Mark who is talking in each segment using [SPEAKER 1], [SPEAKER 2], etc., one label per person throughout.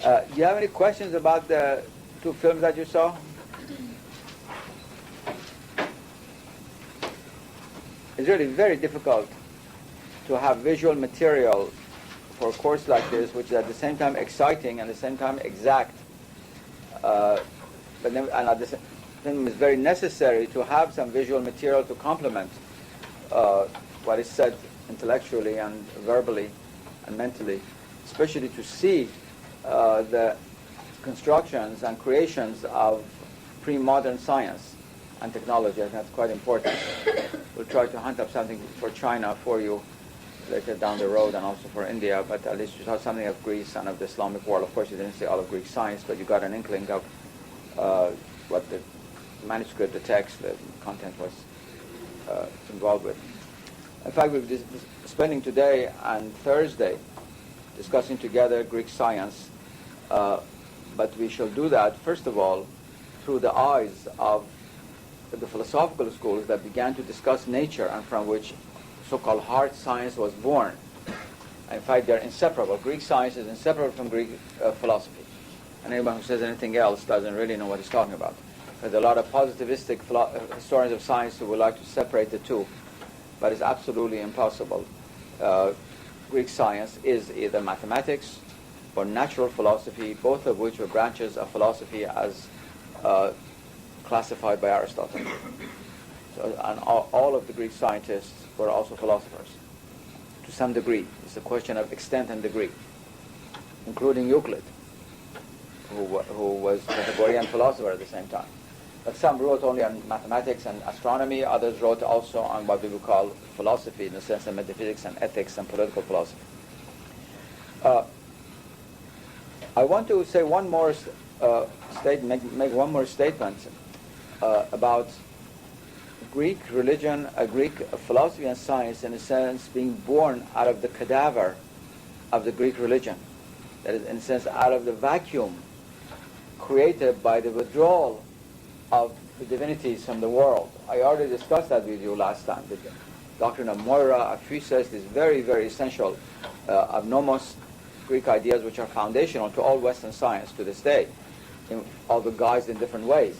[SPEAKER 1] Do you have any questions about the two films that you saw? It's really very difficult to have visual material for a course like this, which is at the same time exciting and at the same time exact. But then, and at the same time, it's very necessary to have some visual material to complement what is said intellectually and verbally and mentally, especially to see the constructions and creations of pre-modern science and technology. I think that's quite important. We'll try to hunt up something for China for you later down the road, and also for India, but at least you saw something of Greece and of the Islamic world. Of course, you didn't see all of Greek science, but you got an inkling of what the manuscript, the text, the content was involved with. In fact, we've been spending today and Thursday discussing together Greek science, but we shall do that, first of all, through the eyes of the philosophical schools that began to discuss nature and from which so-called hard science was born. In fact, they're inseparable. Greek science is inseparable from Greek philosophy. And anyone who says anything else doesn't really know what he's talking about. There's a lot of positivistic historians of science who would like to separate the two, but it's absolutely impossible. Greek science is either mathematics or natural philosophy, both of which were branches of philosophy as classified by Aristotle. So, and all of the Greek scientists were also philosophers, to some degree. It's a question of extent and degree, including Euclid, who was a Pythagorean philosopher at the same time. But some wrote only on mathematics and astronomy, others wrote also on what we would call philosophy, in the sense of metaphysics and ethics and political philosophy. I want to say one more make one more statement about Greek religion, Greek philosophy and science, in a sense, being born out of the cadaver of the Greek religion. That is, in a sense, out of the vacuum created by the withdrawal of the divinities from the world. I already discussed that with you last time. The doctrine of Moira, of Physis, is very, very essential, of nomos, Greek ideas which are foundational to all Western science to this day, although guised in different ways.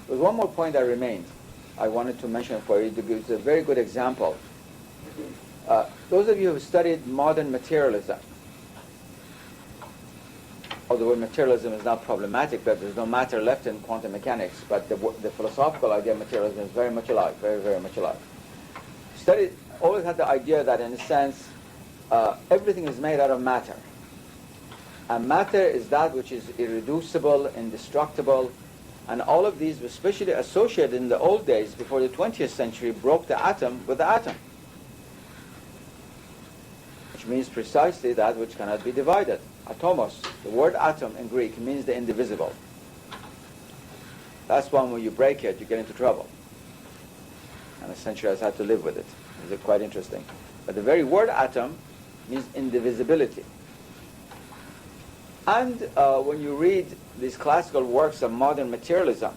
[SPEAKER 1] There's one more point that remains. I wanted to mention for you because it's a very good example. Those of you who have studied modern materialism, although the word materialism is not problematic, but there's no matter left in quantum mechanics, but the philosophical idea of materialism is very much alive, very, very much alive. Always had the idea that, in a sense, everything is made out of matter. And matter is that which is irreducible, indestructible, and all of these were especially associated in the old days before the 20th century broke the atom with the atom, which means precisely that which cannot be divided. Atomos, the word atom in Greek, means the indivisible. That's one when you break it, you get into trouble. And a century has had to live with it. It's quite interesting. But the very word atom means indivisibility. And when you read these classical works of modern materialism,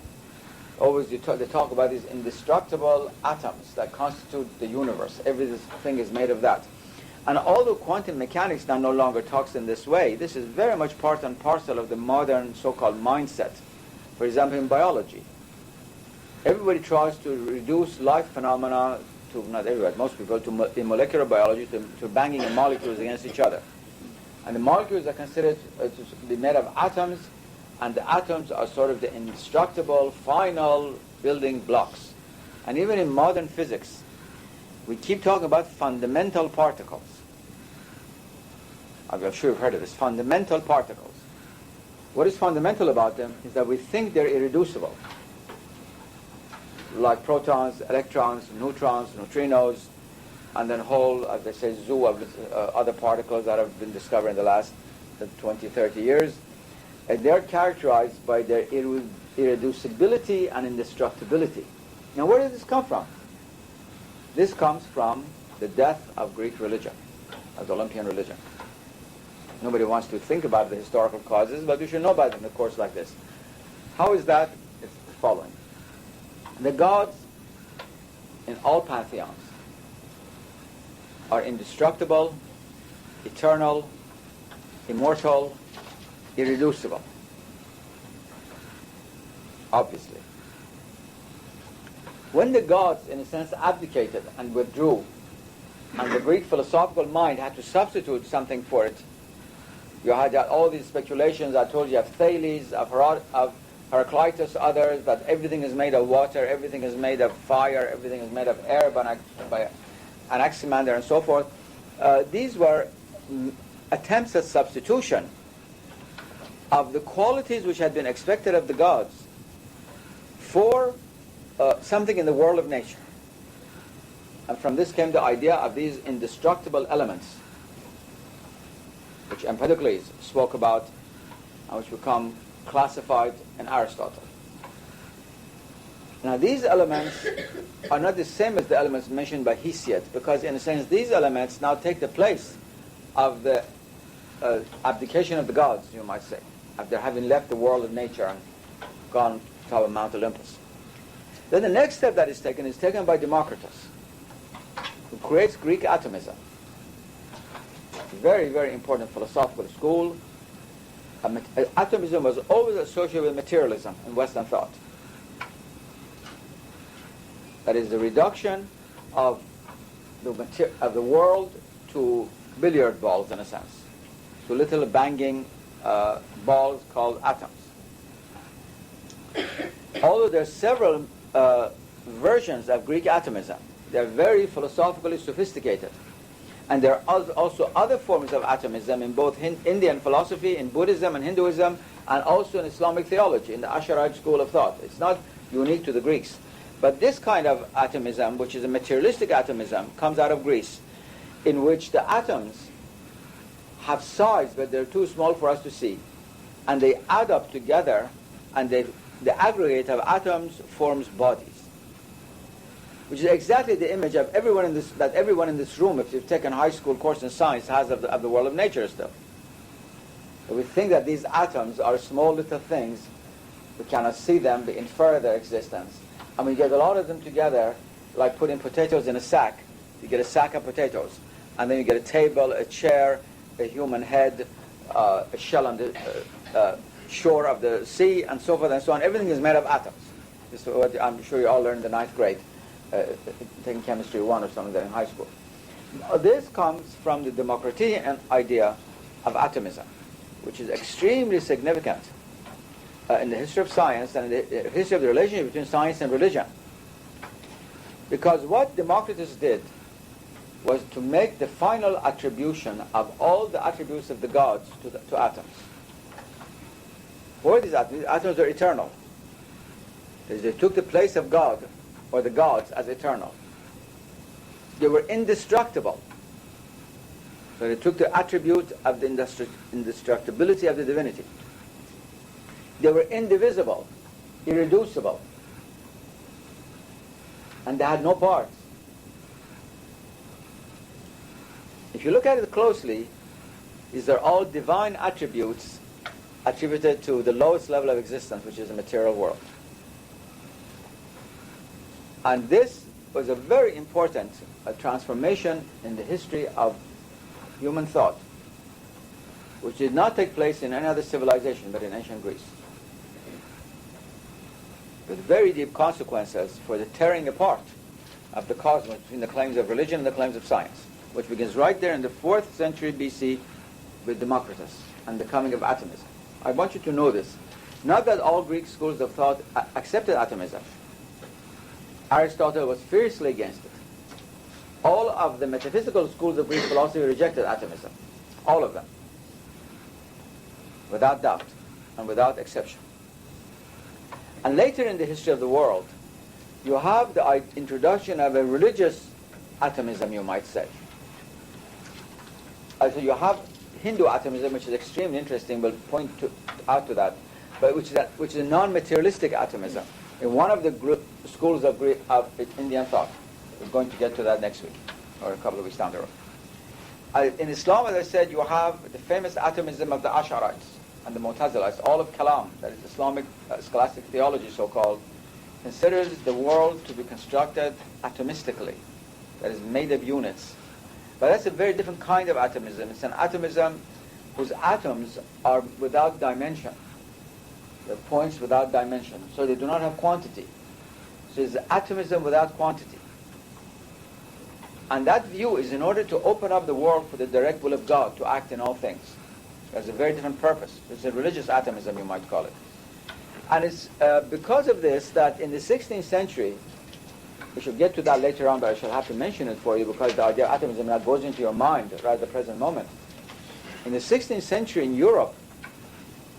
[SPEAKER 1] always they talk about these indestructible atoms that constitute the universe. Everything is made of that. And although quantum mechanics now no longer talks in this way, this is very much part and parcel of the modern so-called mindset. For example, in biology, everybody tries to reduce life phenomena to, not everybody, most people, in molecular biology to banging the molecules against each other. And the molecules are considered to be made of atoms, and the atoms are sort of the indestructible, final building blocks. And even in modern physics, we keep talking about fundamental particles. I'm sure you've heard of this, fundamental particles. What is fundamental about them is that we think they're irreducible. Like protons, electrons, neutrons, neutrinos, and then whole, as they say, zoo of other particles that have been discovered in the last 20, 30 years. And they're characterized by their irreducibility and indestructibility. Now, where does this come from? This comes from the death of Greek religion, of the Olympian religion. Nobody wants to think about the historical causes, but we should know about it in a course like this. How is that? It's the following. The gods in all pantheons are indestructible, eternal, immortal, irreducible, obviously. When the gods, in a sense, abdicated and withdrew, and the Greek philosophical mind had to substitute something for it, you had all these speculations. I told you of Thales, of Heraclitus, others, that everything is made of water, everything is made of fire, everything is made of air by Anaximander and so forth. These were attempts at substitution of the qualities which had been expected of the gods for something in the world of nature. And from this came the idea of these indestructible elements, which Empedocles spoke about and which become classified in Aristotle. Now these elements are not the same as the elements mentioned by Hesiod, because in a sense these elements now take the place of the abdication of the gods, you might say, after having left the world of nature and gone to top of Mount Olympus. Then the next step that is taken by Democritus, who creates Greek atomism. Very, very important philosophical school. Atomism was always associated with materialism in Western thought. That is the reduction of the world to billiard balls, in a sense, to little banging balls called atoms. Although there are several versions of Greek atomism, they are very philosophically sophisticated. And there are also other forms of atomism in both Indian philosophy, in Buddhism and Hinduism, and also in Islamic theology, in the Asharite school of thought. It's not unique to the Greeks. But this kind of atomism, which is a materialistic atomism, comes out of Greece, in which the atoms have size, but they're too small for us to see. And they add up together, and the aggregate of atoms forms bodies, which is exactly the image of everyone in this room, if you've taken a high school course in science, has of the world of nature still. So we think that these atoms are small little things. We cannot see them, we infer their existence. And we get a lot of them together, like putting potatoes in a sack. You get a sack of potatoes, and then you get a table, a chair, a human head, a shell on the shore of the sea, and so forth and so on. Everything is made of atoms. This is what I'm sure you all learned in the 9th grade. Taking chemistry 1 or something like that in high school. This comes from the Democritean idea of atomism, which is extremely significant in the history of science and in the history of the relationship between science and religion. Because what Democritus did was to make the final attribution of all the attributes of the gods to atoms. What are these atoms? These atoms are eternal. They took the place of God, or the gods, as eternal. They were indestructible. So they took the attribute of the indestructibility of the divinity. They were indivisible, irreducible, and they had no parts. If you look at it closely, these are all divine attributes attributed to the lowest level of existence, which is the material world. And this was a very important transformation in the history of human thought, which did not take place in any other civilization but in ancient Greece, with very deep consequences for the tearing apart of the cosmos between the claims of religion and the claims of science, which begins right there in the 4th century BC with Democritus and the coming of atomism. I want you to know this. Not that all Greek schools of thought accepted atomism. Aristotle was fiercely against it. All of the metaphysical schools of Greek philosophy rejected atomism. All of them. Without doubt and without exception. And later in the history of the world, you have the introduction of a religious atomism, you might say. So you have Hindu atomism, which is extremely interesting. We'll point out to that. But which is a non-materialistic atomism in one of the schools of Indian thought. We're going to get to that next week, or a couple of weeks down the road. In Islam, as I said, you have the famous atomism of the Ash'arites and the Mu'tazilites. All of Kalam, that is Islamic scholastic theology, so-called, considers the world to be constructed atomistically, that is made of units. But that's a very different kind of atomism. It's an atomism whose atoms are without dimension. They're points without dimension, so they do not have quantity. So it's atomism without quantity. And that view is in order to open up the world for the direct will of God to act in all things. There's a very different purpose. It's a religious atomism, you might call it. And it's because of this that in the 16th century, we should get to that later on, but I shall have to mention it for you because the idea of atomism now goes into your mind right at the present moment. In the 16th century in Europe,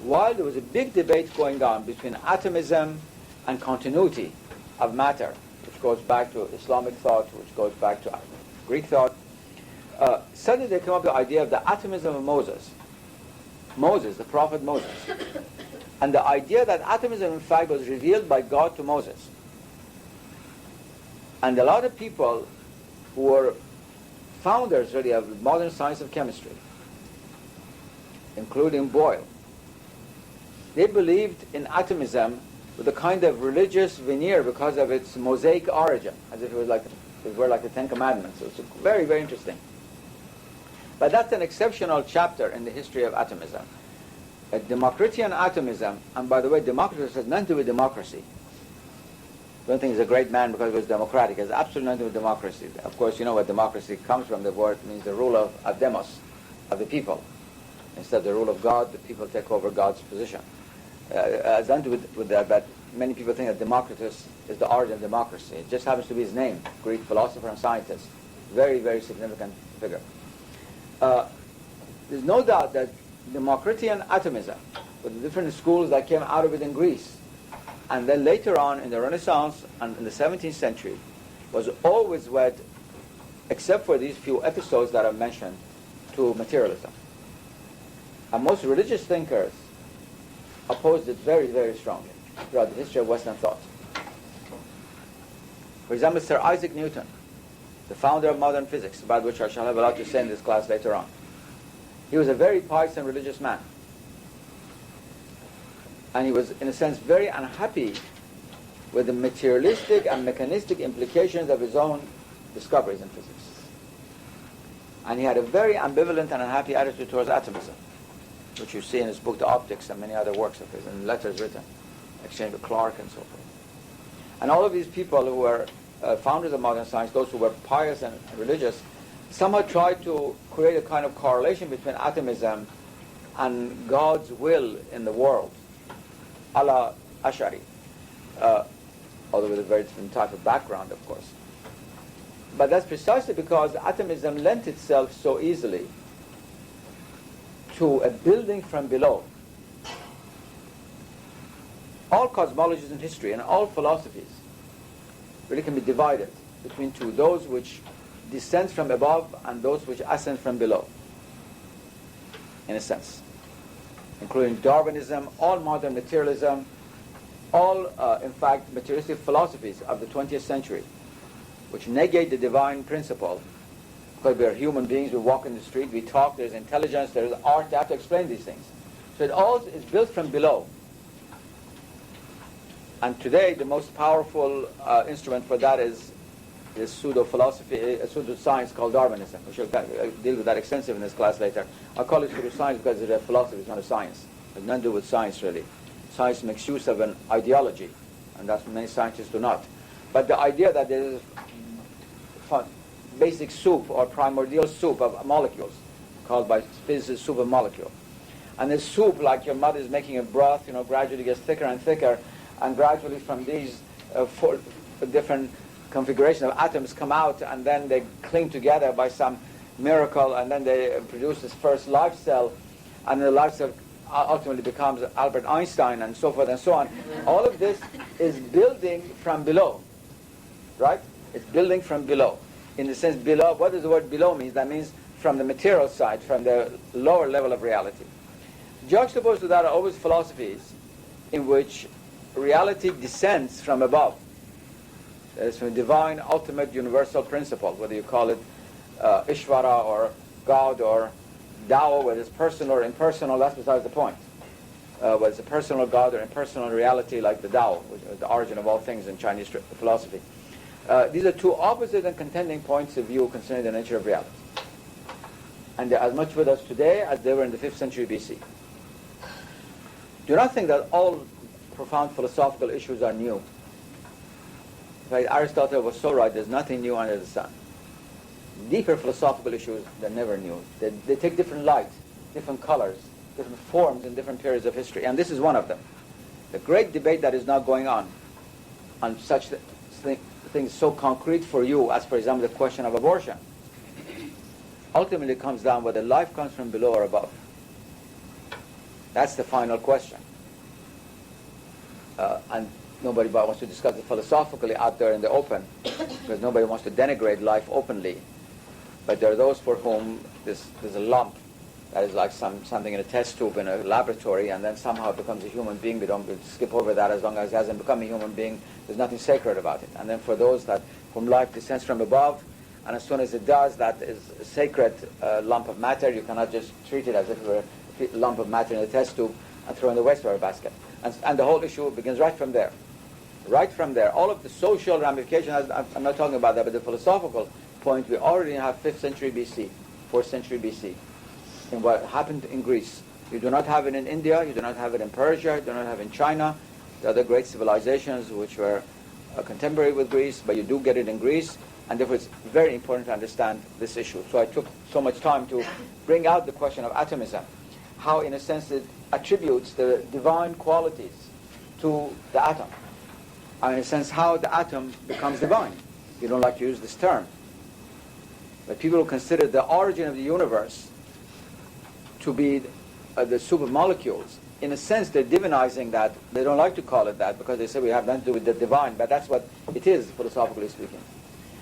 [SPEAKER 1] while there was a big debate going on between atomism and continuity of matter, which goes back to Islamic thought, which goes back to Greek thought, suddenly they came up with the idea of the atomism of Moses. Moses, the prophet Moses. And the idea that atomism, in fact, was revealed by God to Moses. And a lot of people who were founders, really, of modern science of chemistry, including Boyle, they believed in atomism with a kind of religious veneer because of its Mosaic origin, as if it were like the Ten Commandments. So it's very, very interesting. But that's an exceptional chapter in the history of atomism. A Democritean atomism, and by the way, Democritus has nothing to do with democracy. I don't think he's a great man because he was democratic. It has absolutely nothing to do with democracy. Of course, you know what democracy comes from. The word means the rule of demos, of the people. Instead of the rule of God, the people take over God's position. It has nothing to do with that, but many people think that Democritus is the origin of democracy. It just happens to be his name, Greek philosopher and scientist. Very, very significant figure. There's no doubt that Democritean atomism, with the different schools that came out of it in Greece, and then later on in the Renaissance and in the 17th century, was always wed, except for these few episodes that I've mentioned, to materialism. And most religious thinkers opposed it very, very strongly throughout the history of Western thought. For example, Sir Isaac Newton, the founder of modern physics, about which I shall have a lot to say in this class later on. He was a very pious and religious man. And he was, in a sense, very unhappy with the materialistic and mechanistic implications of his own discoveries in physics. And he had a very ambivalent and unhappy attitude towards atomism, which you see in his book, The Optics, and many other works of his, and letters written, exchange with Clarke and so forth. And all of these people who were founders of modern science, those who were pious and religious, somehow tried to create a kind of correlation between atomism and God's will in the world, a la Ash'ari, although with a very different type of background, of course. But that's precisely because atomism lent itself so easily to a building from below. All cosmologies in history and all philosophies really can be divided between two, those which descend from above and those which ascend from below, in a sense, including Darwinism, all modern materialism, all, in fact, materialistic philosophies of the 20th century, which negate the divine principle. Because we are human beings, we walk in the street, we talk, there's intelligence, there's art, they have to explain these things. So it all is built from below. And today, the most powerful instrument for that is pseudo-philosophy, pseudo-science called Darwinism. We shall deal with that extensively in this class later. I call it pseudo-science because it's a philosophy, it's not a science. It has nothing to do with science, really. Science makes use of an ideology, and that's what many scientists do not. But the idea that there is basic soup or primordial soup of molecules, called by physicists soup of molecule. And this soup, like your mother is making a broth, gradually gets thicker and thicker, and gradually from these four different configurations of atoms come out, and then they cling together by some miracle, and then they produce this first life cell, and the life cell ultimately becomes Albert Einstein, and so forth and so on. All of this is building from below, right? It's building from below. In the sense below, what does the word below mean? That means from the material side, from the lower level of reality. Juxtaposed to that are always philosophies in which reality descends from above. That is from a divine, ultimate, universal principle, whether you call it Ishvara or God or Tao, whether it's personal or impersonal, that's besides the point. Whether it's a personal God or impersonal reality like the Tao, which is the origin of all things in Chinese philosophy. These are two opposite and contending points of view concerning the nature of reality. And they're as much with us today as they were in the 5th century BC. Do not think that all profound philosophical issues are new. In fact, Aristotle was so right, there's nothing new under the sun. Deeper philosophical issues, they're never new. They take different light, different colors, different forms in different periods of history. And this is one of them. The great debate that is now going on such things so concrete for you as, for example, the question of abortion, ultimately comes down whether life comes from below or above. That's the final question. And nobody wants to discuss it philosophically out there in the open, because nobody wants to denigrate life openly. But there are those for whom there's a lump that is like something in a test tube in a laboratory, and then somehow it becomes a human being. We don't skip over that. As long as it hasn't become a human being, there's nothing sacred about it. And then for those whom life descends from above, and as soon as it does, that is a sacred lump of matter. You cannot just treat it as if it were a lump of matter in a test tube and throw in the wastewater basket. And the whole issue begins right from there. Right from there. All of the social ramifications, I'm not talking about that, but the philosophical point, we already have 5th century BC, 4th century BC, in what happened in Greece. You do not have it in India, you do not have it in Persia, you do not have it in China, the other great civilizations which were contemporary with Greece, but you do get it in Greece, and therefore it's very important to understand this issue. So I took so much time to bring out the question of atomism, how in a sense it attributes the divine qualities to the atom, and in a sense how the atom becomes divine. You don't like to use this term, but people who consider the origin of the universe to be the supermolecules, in a sense they're divinizing that. They don't like to call it that because they say we have nothing to do with the divine, but that's what it is, philosophically speaking.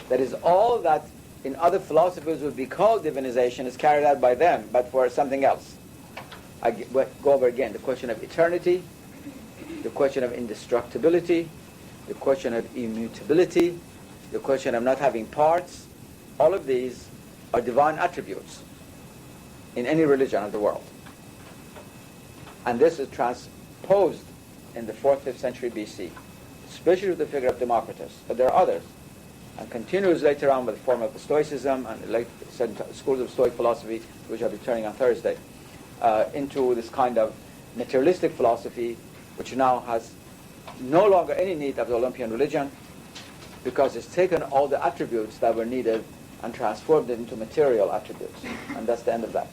[SPEAKER 1] That is, all that in other philosophies would be called divinization is carried out by them, but for something else. I go over again the question of eternity, the question of indestructibility, the question of immutability, the question of not having parts. All of these are divine attributes in any religion of the world. And this is transposed in the 4th, 5th century BC, especially with the figure of Democritus, but there are others, and continues later on with the form of Stoicism and certain schools of Stoic philosophy, which I'll be turning on Thursday, into this kind of materialistic philosophy, which now has no longer any need of the Olympian religion, because it's taken all the attributes that were needed and transformed it into material attributes. And that's the end of that.